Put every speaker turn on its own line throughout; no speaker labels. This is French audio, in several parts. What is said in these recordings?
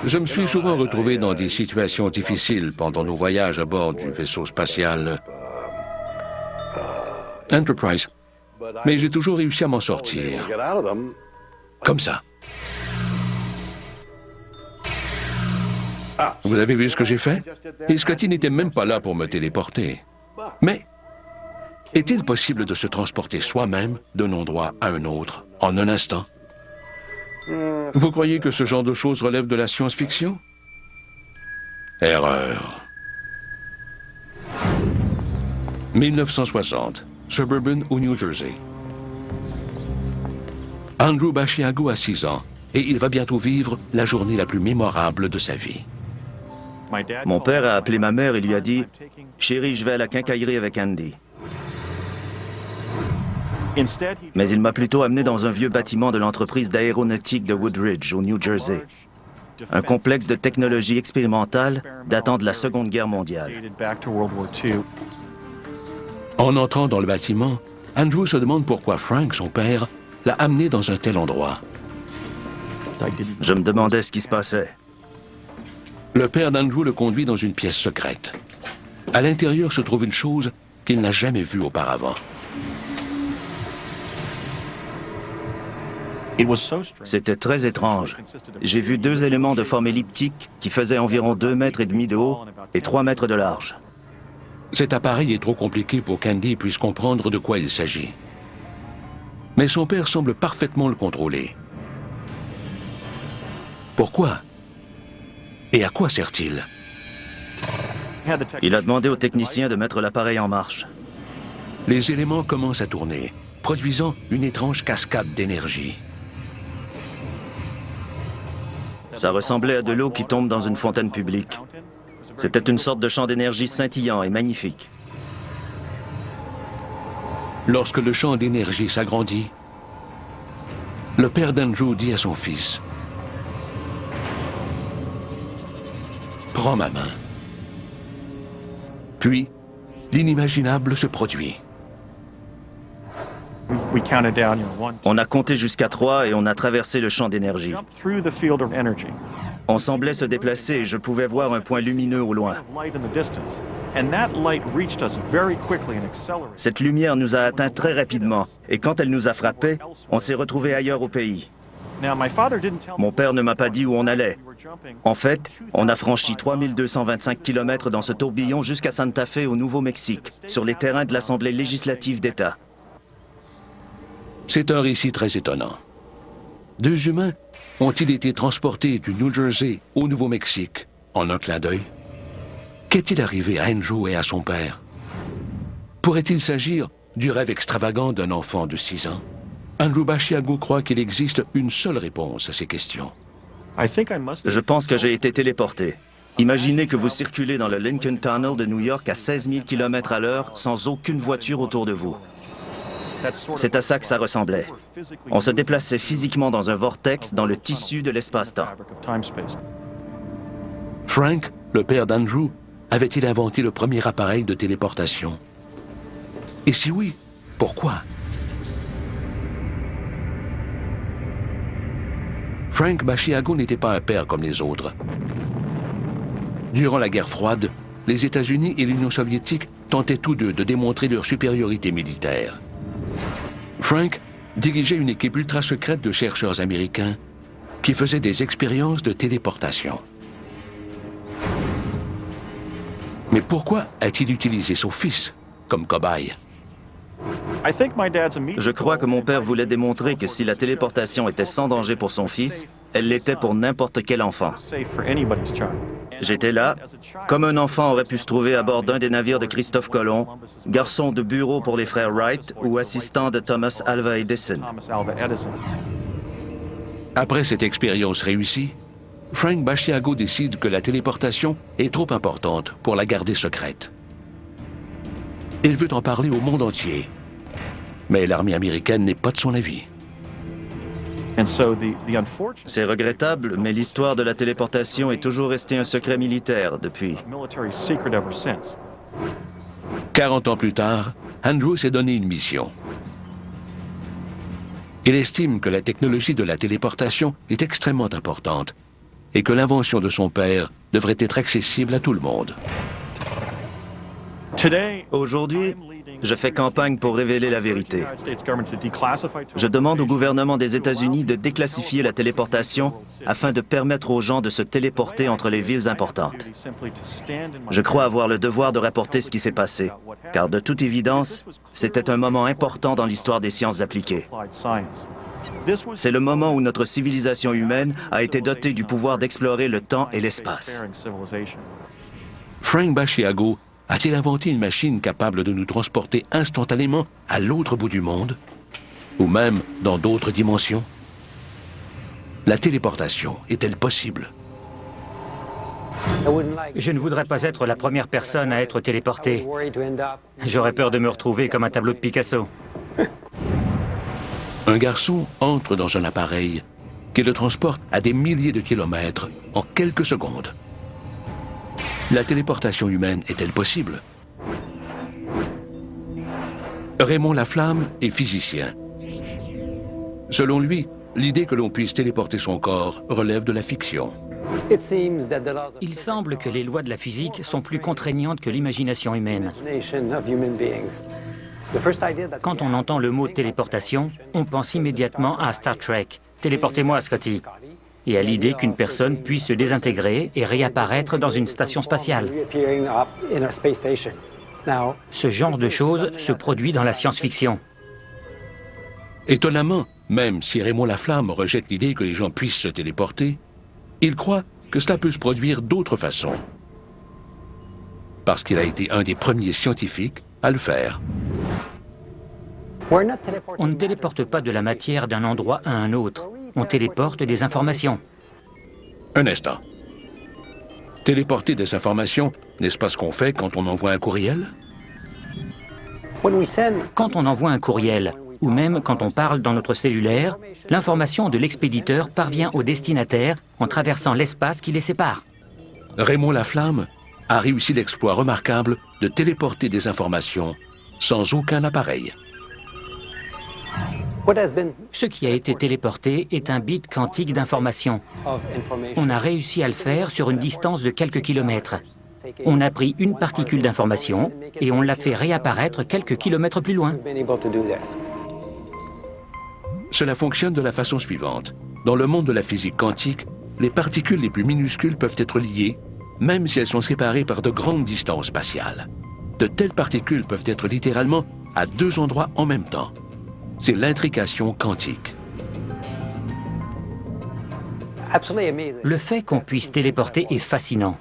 Je me suis souvent retrouvé dans des situations difficiles pendant nos voyages à bord du vaisseau spatial Enterprise, mais j'ai toujours réussi à m'en sortir. Comme ça. Vous avez vu ce que j'ai fait? Et Scotty n'était même pas là pour me téléporter. Mais est-il possible de se transporter soi-même d'un endroit à un autre en un instant? Vous croyez que ce genre de choses relève de la science-fiction? Erreur. 1960, Suburban au New Jersey. Andrew Basiago a 6 ans et il va bientôt vivre la journée la plus mémorable de sa vie.
Mon père a appelé ma mère et lui a dit « Chérie, je vais à la quincaillerie avec Andy ». Mais il m'a plutôt amené dans un vieux bâtiment de l'entreprise d'aéronautique de Woodridge, au New Jersey. Un complexe de technologie expérimentale datant de la Seconde Guerre mondiale.
En entrant dans le bâtiment, Andrew se demande pourquoi Frank, son père, l'a amené dans un tel endroit.
Je me demandais ce qui se passait.
Le père d'Andrew le conduit dans une pièce secrète. À l'intérieur se trouve une chose qu'il n'a jamais vue auparavant.
C'était très étrange. J'ai vu 2 éléments de forme elliptique qui faisaient environ 2,5 mètres de haut et 3 mètres de large.
Cet appareil est trop compliqué pour qu'Andy puisse comprendre de quoi il s'agit. Mais son père semble parfaitement le contrôler. Pourquoi? Et à quoi sert-il?
Il a demandé au technicien de mettre l'appareil en marche.
Les éléments commencent à tourner, produisant une étrange cascade d'énergie.
Ça ressemblait à de l'eau qui tombe dans une fontaine publique. C'était une sorte de champ d'énergie scintillant et magnifique.
Lorsque le champ d'énergie s'agrandit, le père d'Andrew dit à son fils, « Prends ma main. » Puis, l'inimaginable se produit.
On a compté jusqu'à 3 et on a traversé le champ d'énergie. On semblait se déplacer et je pouvais voir un point lumineux au loin. Cette lumière nous a atteints très rapidement et quand elle nous a frappés, on s'est retrouvés ailleurs au pays. Mon père ne m'a pas dit où on allait. En fait, on a franchi 3225 km dans ce tourbillon jusqu'à Santa Fe au Nouveau-Mexique, sur les terrains de l'Assemblée législative d'État.
C'est un récit très étonnant. 2 humains ont-ils été transportés du New Jersey au Nouveau-Mexique en un clin d'œil? Qu'est-il arrivé à Andrew et à son père? Pourrait-il s'agir du rêve extravagant d'un enfant de 6 ans? Andrew Basiago croit qu'il existe une seule réponse à ces questions.
Je pense que j'ai été téléporté. Imaginez que vous circulez dans le Lincoln Tunnel de New York à 16 000 km à l'heure sans aucune voiture autour de vous. C'est à ça que ça ressemblait. On se déplaçait physiquement dans un vortex dans le tissu de l'espace-temps.
Frank, le père d'Andrew, avait-il inventé le premier appareil de téléportation? Et si oui, pourquoi? Frank Basiago n'était pas un père comme les autres. Durant la guerre froide, les États-Unis et l'Union soviétique tentaient tous deux de démontrer leur supériorité militaire. Frank dirigeait une équipe ultra secrète de chercheurs américains qui faisaient des expériences de téléportation. Mais pourquoi a-t-il utilisé son fils comme cobaye?
Je crois que mon père voulait démontrer que si la téléportation était sans danger pour son fils, elle l'était pour n'importe quel enfant. J'étais là, comme un enfant aurait pu se trouver à bord d'un des navires de Christophe Colomb, garçon de bureau pour les frères Wright ou assistant de Thomas Alva Edison.
Après cette expérience réussie, Frank Basiago décide que la téléportation est trop importante pour la garder secrète. Il veut en parler au monde entier, mais l'armée américaine n'est pas de son avis.
C'est regrettable, mais l'histoire de la téléportation est toujours restée un secret militaire depuis.
40 ans plus tard, Andrew s'est donné une mission. Il estime que la technologie de la téléportation est extrêmement importante et que l'invention de son père devrait être accessible à tout le monde.
Aujourd'hui, je fais campagne pour révéler la vérité. Je demande au gouvernement des États-Unis de déclassifier la téléportation afin de permettre aux gens de se téléporter entre les villes importantes. Je crois avoir le devoir de rapporter ce qui s'est passé, car de toute évidence, c'était un moment important dans l'histoire des sciences appliquées. C'est le moment où notre civilisation humaine a été dotée du pouvoir d'explorer le temps et l'espace.
Frank Basiago a-t-il inventé une machine capable de nous transporter instantanément à l'autre bout du monde, ou même dans d'autres dimensions? La téléportation est-elle possible?
Je ne voudrais pas être la première personne à être téléportée. J'aurais peur de me retrouver comme un tableau de Picasso.
Un garçon entre dans un appareil qui le transporte à des milliers de kilomètres en quelques secondes. La téléportation humaine est-elle possible? Raymond Laflamme est physicien. Selon lui, l'idée que l'on puisse téléporter son corps relève de la fiction.
Il semble que les lois de la physique sont plus contraignantes que l'imagination humaine. Quand on entend le mot téléportation, on pense immédiatement à Star Trek. Téléportez-moi, Scotty. Et à l'idée qu'une personne puisse se désintégrer et réapparaître dans une station spatiale. Ce genre de choses se produit dans la science-fiction.
Étonnamment, même si Raymond Laflamme rejette l'idée que les gens puissent se téléporter, il croit que cela peut se produire d'autres façons. Parce qu'il a été un des premiers scientifiques à le faire.
On ne téléporte pas de la matière d'un endroit à un autre. On téléporte des informations.
Un instant. Téléporter des informations, n'est-ce pas ce qu'on fait quand on envoie un courriel?
Quand on envoie un courriel, ou même quand on parle dans notre cellulaire, l'information de l'expéditeur parvient au destinataire en traversant l'espace qui les sépare.
Raymond Laflamme a réussi l'exploit remarquable de téléporter des informations sans aucun appareil.
Ce qui a été téléporté est un bit quantique d'information. On a réussi à le faire sur une distance de quelques kilomètres. On a pris une particule d'information et on l'a fait réapparaître quelques kilomètres plus loin.
Cela fonctionne de la façon suivante. Dans le monde de la physique quantique, les particules les plus minuscules peuvent être liées, même si elles sont séparées par de grandes distances spatiales. De telles particules peuvent être littéralement à deux endroits en même temps. C'est l'intrication quantique.
Le fait qu'on puisse téléporter est fascinant.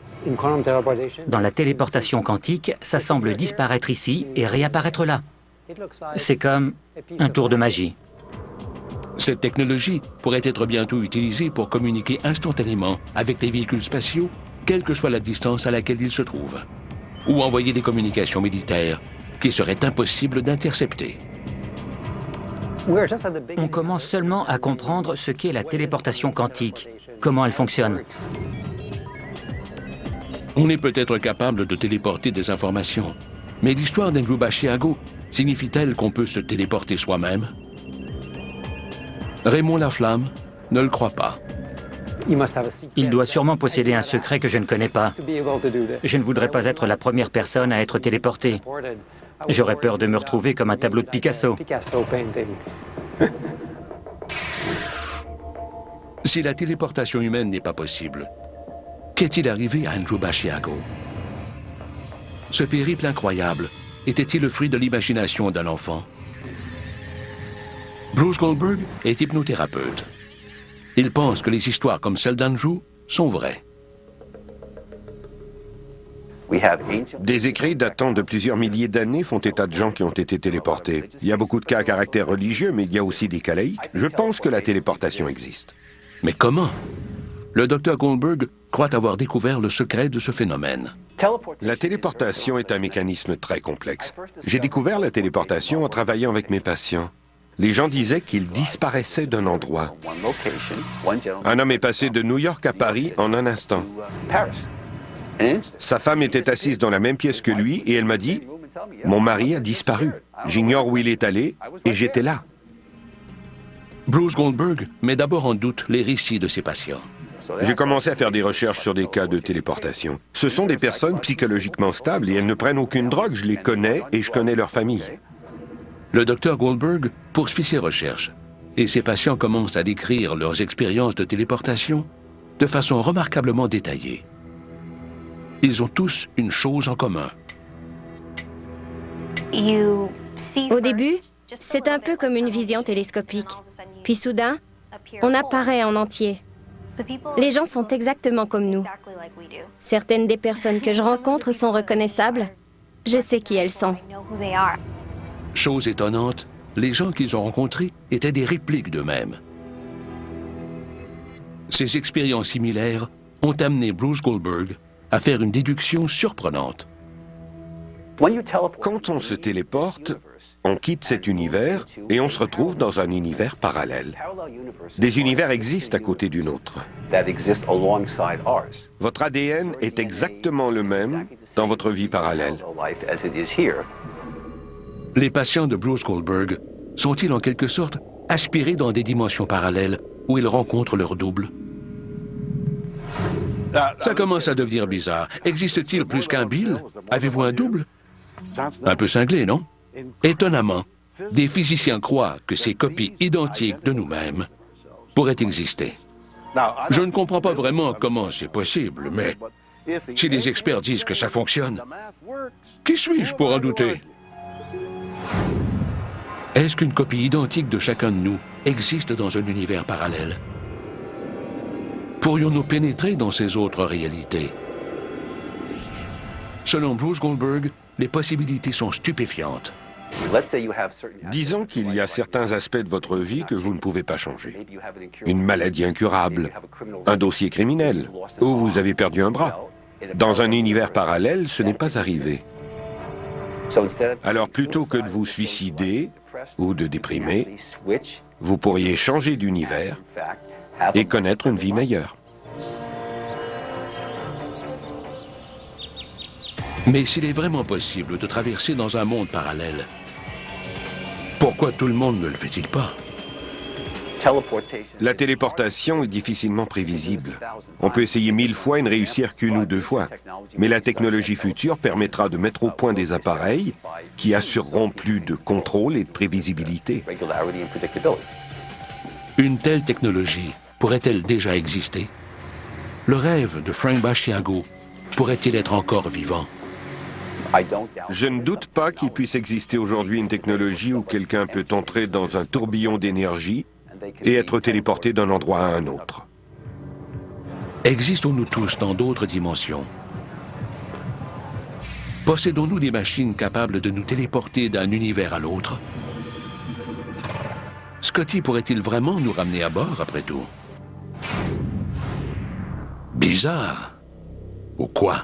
Dans la téléportation quantique, ça semble disparaître ici et réapparaître là. C'est comme un tour de magie.
Cette technologie pourrait être bientôt utilisée pour communiquer instantanément avec les véhicules spatiaux, quelle que soit la distance à laquelle ils se trouvent, ou envoyer des communications militaires qui seraient impossibles d'intercepter.
On commence seulement à comprendre ce qu'est la téléportation quantique, comment elle fonctionne.
On est peut-être capable de téléporter des informations, mais l'histoire d'Andrew Basiago signifie-t-elle qu'on peut se téléporter soi-même? Raymond Laflamme ne le croit pas.
Il doit sûrement posséder un secret que je ne connais pas. Je ne voudrais pas être la première personne à être téléportée. J'aurais peur de me retrouver comme un tableau de Picasso.
Si la téléportation humaine n'est pas possible, qu'est-il arrivé à Andrew Basiago? Ce périple incroyable était-il le fruit de l'imagination d'un enfant? Bruce Goldberg est hypnothérapeute. Il pense que les histoires comme celle d'Andrew sont vraies.
Des écrits datant de plusieurs milliers d'années font état de gens qui ont été téléportés. Il y a beaucoup de cas à caractère religieux, mais il y a aussi des cas laïques. Je pense que la téléportation existe.
Mais comment? Le docteur Goldberg croit avoir découvert le secret de ce phénomène.
La téléportation est un mécanisme très complexe. J'ai découvert la téléportation en travaillant avec mes patients. Les gens disaient qu'ils disparaissaient d'un endroit. Un homme est passé de New York à Paris en un instant. Sa femme était assise dans la même pièce que lui et elle m'a dit « Mon mari a disparu. J'ignore où il est allé et j'étais là. »
Bruce Goldberg met d'abord en doute les récits de ses patients.
J'ai commencé à faire des recherches sur des cas de téléportation. Ce sont des personnes psychologiquement stables et elles ne prennent aucune drogue. Je les connais et je connais leur famille.
Le docteur Goldberg poursuit ses recherches et ses patients commencent à décrire leurs expériences de téléportation de façon remarquablement détaillée. Ils ont tous une chose en commun.
Au début, c'est un peu comme une vision télescopique. Puis soudain, on apparaît en entier. Les gens sont exactement comme nous. Certaines des personnes que je rencontre sont reconnaissables. Je sais qui elles sont.
Chose étonnante, les gens qu'ils ont rencontrés étaient des répliques d'eux-mêmes. Ces expériences similaires ont amené Bruce Goldberg à faire une déduction surprenante.
Quand on se téléporte, on quitte cet univers et on se retrouve dans un univers parallèle. Des univers existent à côté du nôtre. Votre ADN est exactement le même dans votre vie parallèle.
Les patients de Bruce Goldberg sont-ils en quelque sorte aspirés dans des dimensions parallèles où ils rencontrent leur double? Ça commence à devenir bizarre. Existe-t-il plus qu'un Bill? Avez-vous un double? Un peu cinglé, non? Étonnamment, des physiciens croient que ces copies identiques de nous-mêmes pourraient exister. Je ne comprends pas vraiment comment c'est possible, mais si les experts disent que ça fonctionne, qui suis-je pour en douter? Est-ce qu'une copie identique de chacun de nous existe dans un univers parallèle? Pourrions-nous pénétrer dans ces autres réalités? Selon Bruce Goldberg, les possibilités sont stupéfiantes.
Disons qu'il y a certains aspects de votre vie que vous ne pouvez pas changer. Une maladie incurable, un dossier criminel, ou vous avez perdu un bras. Dans un univers parallèle, ce n'est pas arrivé. Alors plutôt que de vous suicider ou de déprimer, vous pourriez changer d'univers et connaître une vie meilleure.
Mais s'il est vraiment possible de traverser dans un monde parallèle, pourquoi tout le monde ne le fait-il pas?
La téléportation est difficilement prévisible. On peut essayer 1000 fois et ne réussir qu'une ou deux fois. Mais la technologie future permettra de mettre au point des appareils qui assureront plus de contrôle et de prévisibilité.
Une telle technologie pourrait-elle déjà exister? Le rêve de Frank Bashiago pourrait-il être encore vivant?
Je ne doute pas qu'il puisse exister aujourd'hui une technologie où quelqu'un peut entrer dans un tourbillon d'énergie et être téléporté d'un endroit à un autre.
Existons-nous tous dans d'autres dimensions? Possédons-nous des machines capables de nous téléporter d'un univers à l'autre? Scotty pourrait-il vraiment nous ramener à bord, après tout? Bizarre. Ou quoi?